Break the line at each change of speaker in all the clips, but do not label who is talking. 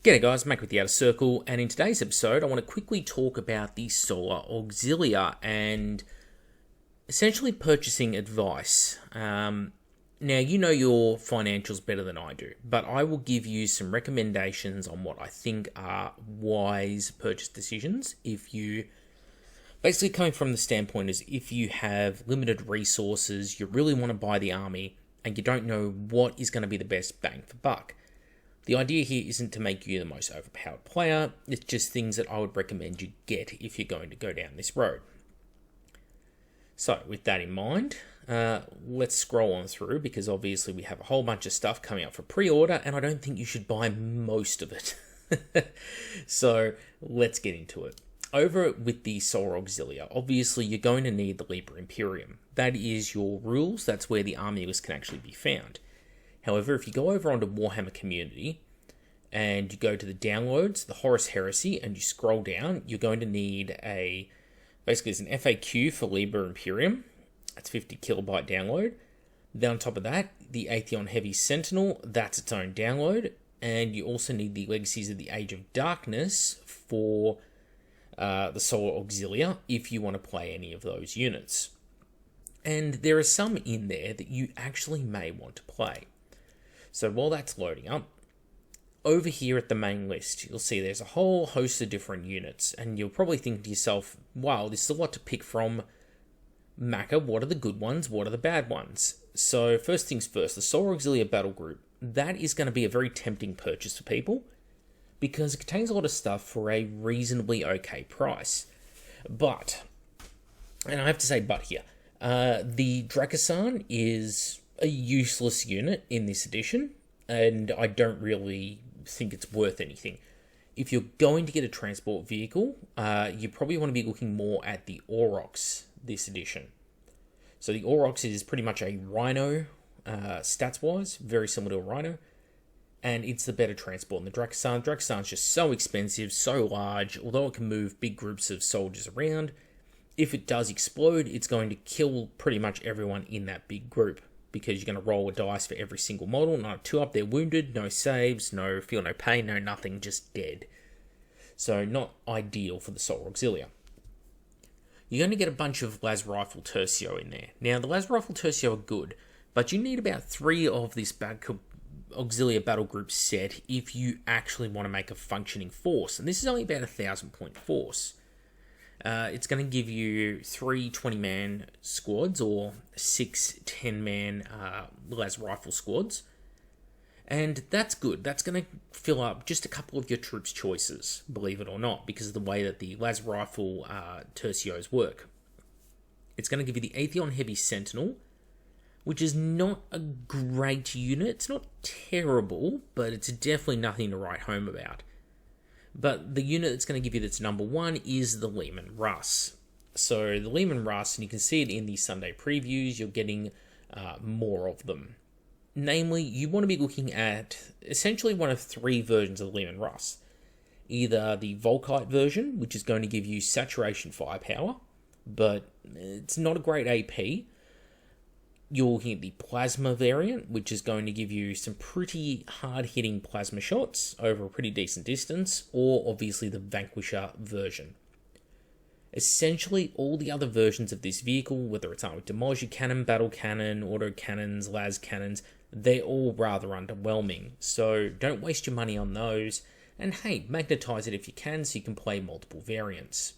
G'day guys, Mac with the Outer Circle, and in today's episode I want to quickly talk about the Solar Auxilia and essentially purchasing advice. Now you know your financials better than I do, but I will give you some recommendations on what I think are wise purchase decisions if you... Basically coming from the standpoint is if you have limited resources, you really want to buy the army, and you don't know what is going to be the best bang for buck. The idea here isn't to make you the most overpowered player, it's just things that I would recommend you get if you're going to go down this road. So, with that in mind, let's scroll on through, because obviously we have a whole bunch of stuff coming up for pre-order, and I don't think you should buy most of it. So, let's get into it. Over with the Solar Auxilia, obviously you're going to need the Liber Imperium. That is your rules, that's where the army list can actually be found. However, if you go over onto Warhammer Community and you go to the downloads, the Horus Heresy, and you scroll down, you're going to need basically it's an FAQ for Liber Imperium. That's 50 kilobyte download. Then on top of that, the Atheon Heavy Sentinel, that's its own download. And you also need the Legacies of the Age of Darkness for the Solar Auxilia if you want to play any of those units. And there are some in there that you actually may want to play. So while that's loading up, over here at the main list, you'll see there's a whole host of different units, and you'll probably think to yourself, wow, this is a lot to pick from. Macca, what are the good ones? What are the bad ones? So first things first, the Solar Auxilia Battle Group, that is going to be a very tempting purchase for people, because it contains a lot of stuff for a reasonably okay price. But, and I have to say but here, the Dracosan is a useless unit in this edition, and I don't really think it's worth anything. If you're going to get a transport vehicle, you probably want to be looking more at the Aurochs this edition. So the Aurochs is pretty much a Rhino, stats-wise, very similar to a Rhino, and it's the better transport than the Dracosan. Dracosan's just so expensive, so large, although it can move big groups of soldiers around. If it does explode, it's going to kill pretty much everyone in that big group, because you're going to roll a dice for every single model. Not 2 up, they're wounded, no saves, no feel no pain, no nothing, just dead. So not ideal for the Solar Auxilia. You're going to get a bunch of Las Rifle Tercio in there. Now, the Las Rifle Tercio are good, but you need about 3 of this Auxilia Battle Group set if you actually want to make a functioning force. And this is only about 1,000 point force. It's going to give you 3 20-man squads or 6 10-man Las Rifle squads. And that's good. That's going to fill up just a couple of your troops' choices, believe it or not, because of the way that the Las Rifle tercios work. It's going to give you the Atheon Heavy Sentinel, which is not a great unit. It's not terrible, but it's definitely nothing to write home about. But the unit that's going to give you that's number 1 is the Leman Russ. So the Leman Russ, and you can see it in the Sunday previews, you're getting more of them. Namely, you want to be looking at essentially one of 3 versions of the Leman Russ. Either the Volkite version, which is going to give you saturation firepower, but it's not a great AP. You're looking at the Plasma variant, which is going to give you some pretty hard-hitting plasma shots over a pretty decent distance, or obviously the Vanquisher version. Essentially, all the other versions of this vehicle, whether it's armored demolisher cannon, battle cannon, auto cannons, las cannons, they're all rather underwhelming, so don't waste your money on those, and hey, magnetize it if you can so you can play multiple variants.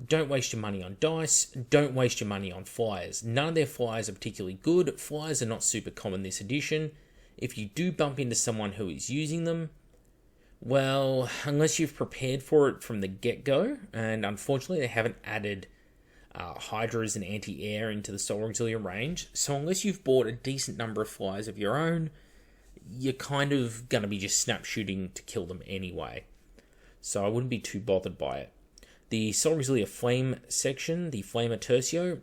Don't waste your money on dice. Don't waste your money on flyers. None of their flyers are particularly good. Flyers are not super common this edition. If you do bump into someone who is using them, well, unless you've prepared for it from the get-go, and unfortunately they haven't added Hydras and anti-air into the Solar Auxilia range, so unless you've bought a decent number of flyers of your own, you're kind of going to be just snap shooting to kill them anyway. So I wouldn't be too bothered by it. The Solar Auxilia Flame section, the Flamer Tercio,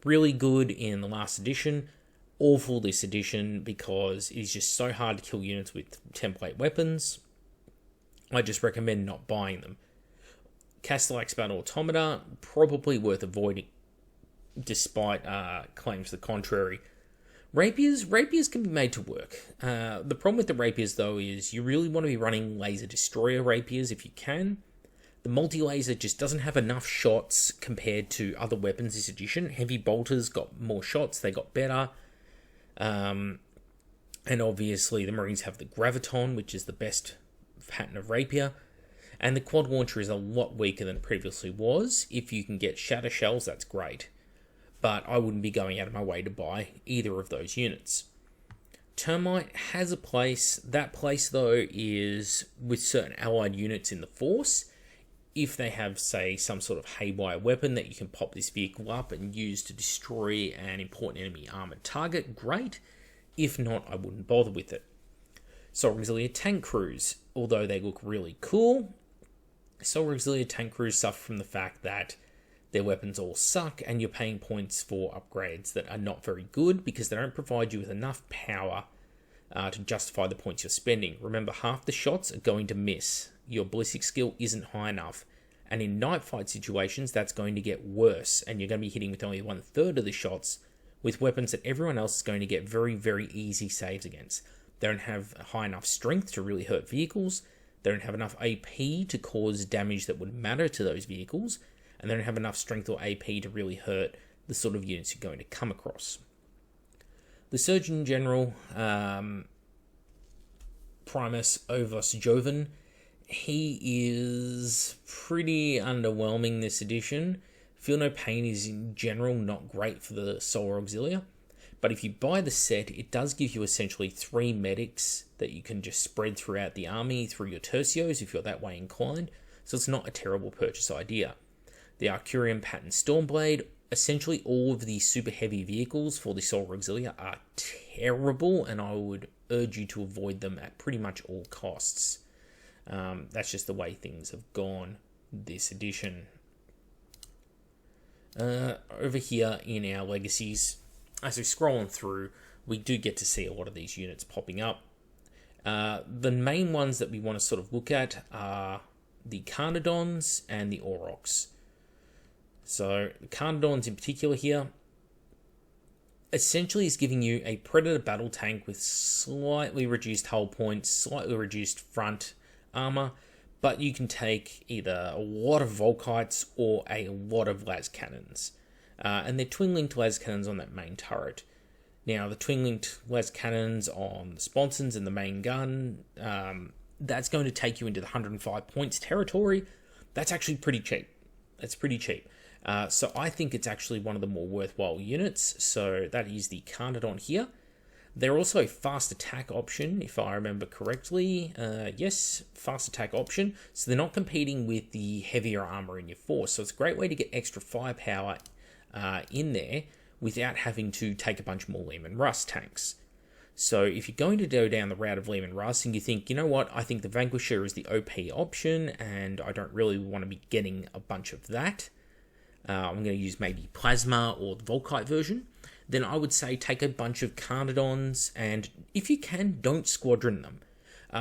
really good in the last edition, awful this edition because it is just so hard to kill units with template weapons. I just recommend not buying them. Castellax Battle Automata, probably worth avoiding, despite claims to the contrary. Rapiers can be made to work. The problem with the rapiers, though, is you really want to be running laser destroyer rapiers if you can. The multi-laser just doesn't have enough shots compared to other weapons this edition. Heavy bolters got more shots, they got better. And obviously the Marines have the graviton, which is the best pattern of rapier. And the quad launcher is a lot weaker than it previously was. If you can get shatter shells, that's great. But I wouldn't be going out of my way to buy either of those units. Termite has a place. That place, though, is with certain allied units in the force. If they have, say, some sort of haywire weapon that you can pop this vehicle up and use to destroy an important enemy armoured target, great. If not, I wouldn't bother with it. Solar Auxilia tank crews, although they look really cool, Solar Auxilia tank crews suffer from the fact that their weapons all suck and you're paying points for upgrades that are not very good because they don't provide you with enough power to justify the points you're spending. Remember, half the shots are going to miss. Your ballistic skill isn't high enough. And in night fight situations, that's going to get worse. And you're going to be hitting with only 1/3 of the shots with weapons that everyone else is going to get very, very easy saves against. They don't have high enough strength to really hurt vehicles. They don't have enough AP to cause damage that would matter to those vehicles. And they don't have enough strength or AP to really hurt the sort of units you're going to come across. The Surgeon General, Primus Ovos Joven, he is pretty underwhelming this edition. Feel No Pain is in general not great for the Solar Auxilia, but if you buy the set, it does give you essentially 3 medics that you can just spread throughout the army through your tercios if you're that way inclined, so it's not a terrible purchase idea. The Arcurium Pattern Stormblade, essentially all of the super heavy vehicles for the Solar Auxilia are terrible, and I would urge you to avoid them at pretty much all costs. That's just the way things have gone this edition. Over here in our legacies, as we're scrolling through, we do get to see a lot of these units popping up. The main ones that we want to sort of look at are the Carnodons and the Aurochs. So the Carnodons in particular here essentially is giving you a Predator battle tank with slightly reduced hull points, slightly reduced front armor, but you can take either a lot of Volkites or a lot of las cannons. And they're twin-linked las cannons on that main turret. Now, the twin-linked las cannons on the sponsons and the main gun, that's going to take you into the 105 points territory. That's actually pretty cheap. It's pretty cheap. So I think it's actually one of the more worthwhile units. So that is the Carnodon here. They're also a fast attack option, if I remember correctly. Yes, fast attack option. So they're not competing with the heavier armor in your force. So it's a great way to get extra firepower in there without having to take a bunch more Leman Russ tanks. So if you're going to go down the route of Leman Russ and you think, you know what, I think the Vanquisher is the OP option and I don't really want to be getting a bunch of that, I'm going to use maybe Plasma or the Volkite version, then I would say take a bunch of Carnodons and, if you can, don't squadron them.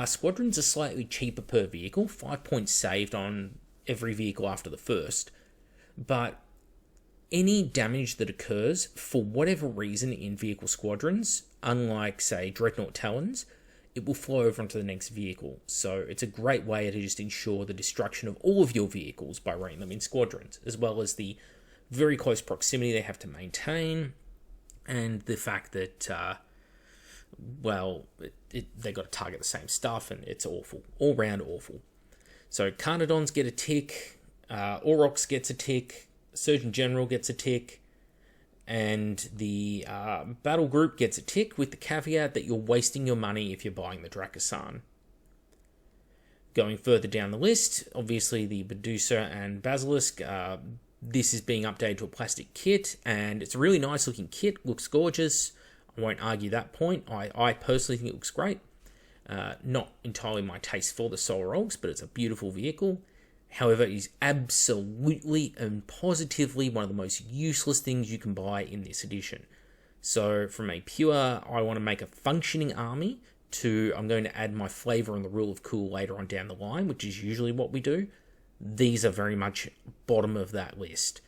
Squadrons are slightly cheaper per vehicle, 5 points saved on every vehicle after the first, but any damage that occurs for whatever reason in vehicle squadrons, unlike, say, Dreadnought Talons, it will flow over onto the next vehicle. So it's a great way to just ensure the destruction of all of your vehicles by running them in squadrons, as well as the very close proximity they have to maintain, and the fact that, they got to target the same stuff, and it's awful. All round awful. So Carnodons get a tick, Aurochs gets a tick, Surgeon General gets a tick, and the battle group gets a tick, with the caveat that you're wasting your money if you're buying the Dracosan. Going further down the list, obviously the Medusa and Basilisk. This is being updated to a plastic kit, and it's a really nice looking kit, looks gorgeous. I won't argue that point. I personally think it looks great. Not entirely my taste for the Solar Augs, but it's a beautiful vehicle. However, it is absolutely and positively one of the most useless things you can buy in this edition. So from a pure, I want to make a functioning army, to I'm going to add my flavor and the rule of cool later on down the line, which is usually what we do. These are very much bottom of that list.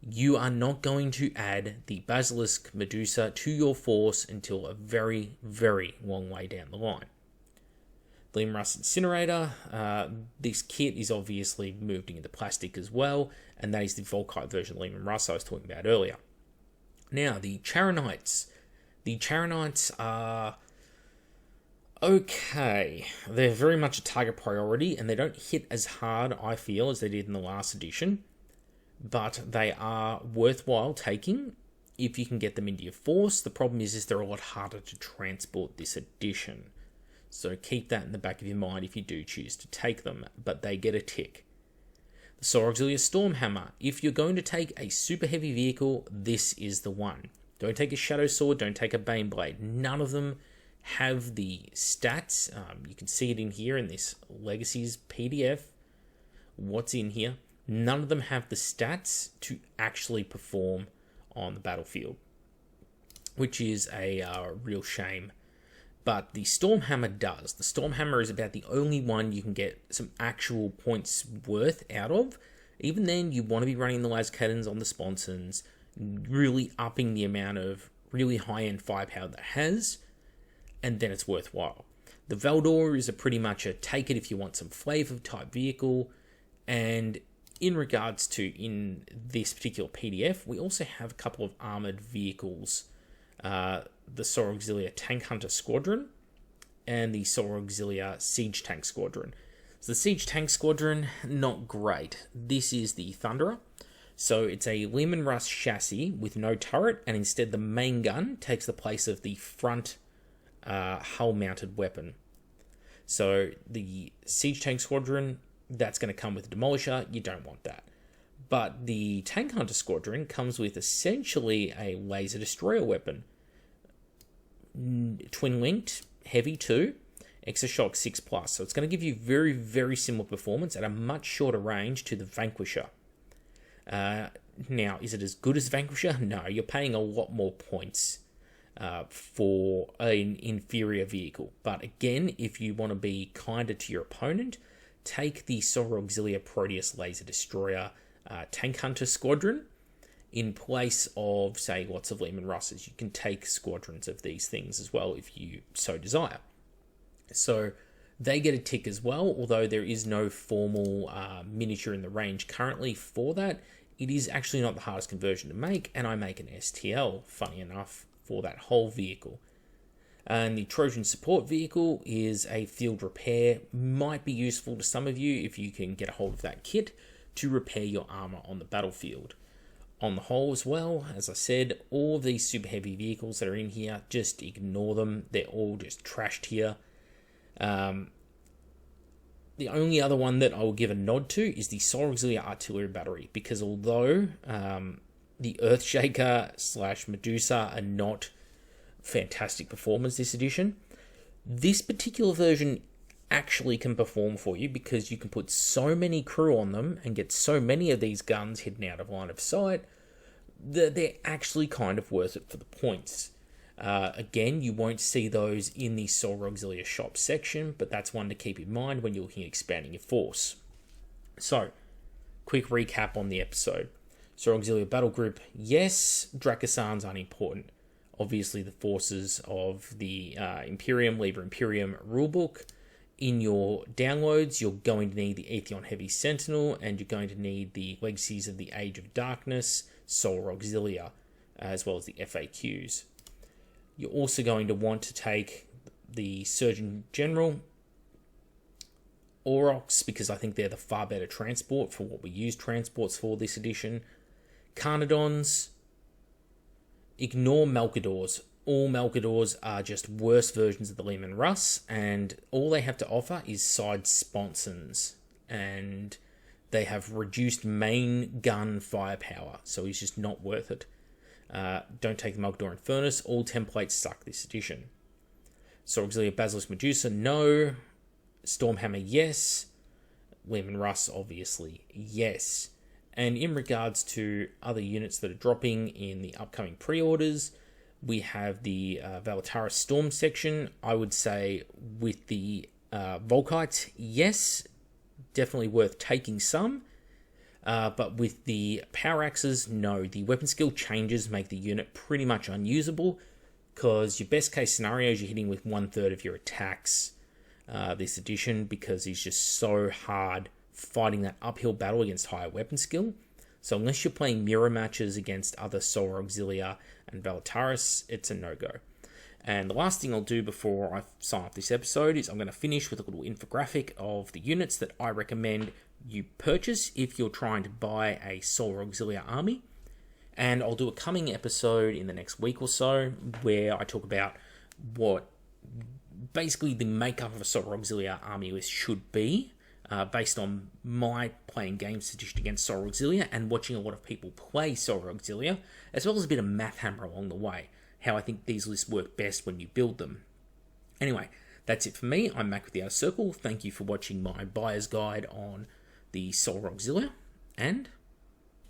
you are not going to add the Basilisk Medusa to your force until a very, very long way down the line. Leman Russ Incinerator, this kit is obviously moved into plastic as well, and that is the Volkite version of Leman Russ I was talking about earlier. Now, the Charonites. The Charonites are okay. They're very much a target priority, and they don't hit as hard, I feel, as they did in the last edition. But they are worthwhile taking if you can get them into your force. The problem is they're a lot harder to transport this edition. So keep that in the back of your mind if you do choose to take them, but they get a tick. The Solar Auxilia Stormhammer. If you're going to take a super heavy vehicle, this is the one. Don't take a Shadow Sword, don't take a Baneblade. None of them have the stats. You can see it in here in this Legacies PDF. What's in here? None of them have the stats to actually perform on the battlefield, which is a real shame. But the Stormhammer does. The Stormhammer is about the only one you can get some actual points worth out of. Even then, you want to be running the las cannons on the sponsons, really upping the amount of really high-end firepower that it has, and then it's worthwhile. The Valdor is pretty much a take it if you want some flavor type vehicle, and in regards to, in this particular PDF, we also have a couple of armoured vehicles. The Solar Auxilia Tank Hunter Squadron and the Solar Auxilia Siege Tank Squadron. So the Siege Tank Squadron, not great. This is the Thunderer. So it's a Leman Russ chassis with no turret, and instead the main gun takes the place of the front hull-mounted weapon. So the Siege Tank Squadron, that's going to come with a Demolisher. You don't want that. But the Tank Hunter Squadron comes with essentially a laser destroyer weapon. Twin-linked, heavy 2, Exoshock 6+. So it's going to give you very, very similar performance at a much shorter range to the Vanquisher. Now, is it as good as Vanquisher? No, you're paying a lot more points for an inferior vehicle. But again, if you want to be kinder to your opponent, take the Solar Auxilia Proteus Laser Destroyer Tank Hunter Squadron in place of, say, lots of Leman Russes. You can take squadrons of these things as well if you so desire. So they get a tick as well, although there is no formal miniature in the range currently for that. It is actually not the hardest conversion to make, and I make an STL, funny enough, for that whole vehicle. And the Trojan Support Vehicle is a field repair. Might be useful to some of you if you can get a hold of that kit to repair your armor on the battlefield. On the whole as well, as I said, all of these super heavy vehicles that are in here, just ignore them. They're all just trashed here. The only other one that I will give a nod to is the Solar Auxilia Artillery Battery, because although the Earthshaker / Medusa are not fantastic performers this edition, this particular version actually can perform for you because you can put so many crew on them and get so many of these guns hidden out of line of sight that they're actually kind of worth it for the points. Again, you won't see those in the Solar Auxilia shop section, but that's one to keep in mind when you're looking at expanding your force. So, quick recap on the episode. Solar Auxilia Battle Group, yes, Drakasar's unimportant. Obviously, the forces of the Imperium, Liber Imperium rulebook. In your downloads, you're going to need the Atheon Heavy Sentinel, and you're going to need the Legacies of the Age of Darkness, Solar Auxilia, as well as the FAQs. You're also going to want to take the Surgeon General, Aurochs, because I think they're the far better transport for what we use transports for this edition. Carnodons, ignore Malkadors. All Malkadors are just worse versions of the Leman Russ, and all they have to offer is side sponsons, and they have reduced main gun firepower, so it's just not worth it. Don't take the Malkador Infernus. All templates suck this edition. Solar Auxilia Basilisk Medusa, no. Stormhammer, yes. Leman Russ, obviously, yes. And in regards to other units that are dropping in the upcoming pre-orders, we have the Valataris Storm section. I would say with the Volkites, yes, definitely worth taking some. But with the power axes, no. The weapon skill changes make the unit pretty much unusable, because your best case scenario is you're hitting with 1/3 of your attacks this edition, because he's just so hard fighting that uphill battle against higher weapon skill. So unless you're playing mirror matches against other Solar Auxilia and Valataris, it's a no-go. And the last thing I'll do before I sign off this episode is I'm going to finish with a little infographic of the units that I recommend you purchase if you're trying to buy a Solar Auxilia army. And I'll do a coming episode in the next week or so where I talk about what basically the makeup of a Solar Auxilia army list should be, based on my playing game statistics against Solar Auxilia and watching a lot of people play Solar Auxilia, as well as a bit of math hammer along the way, how I think these lists work best when you build them. Anyway, that's it for me. I'm Mac with the Outer Circle. Thank you for watching my buyer's guide on the Solar Auxilia, and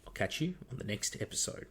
I'll catch you on the next episode.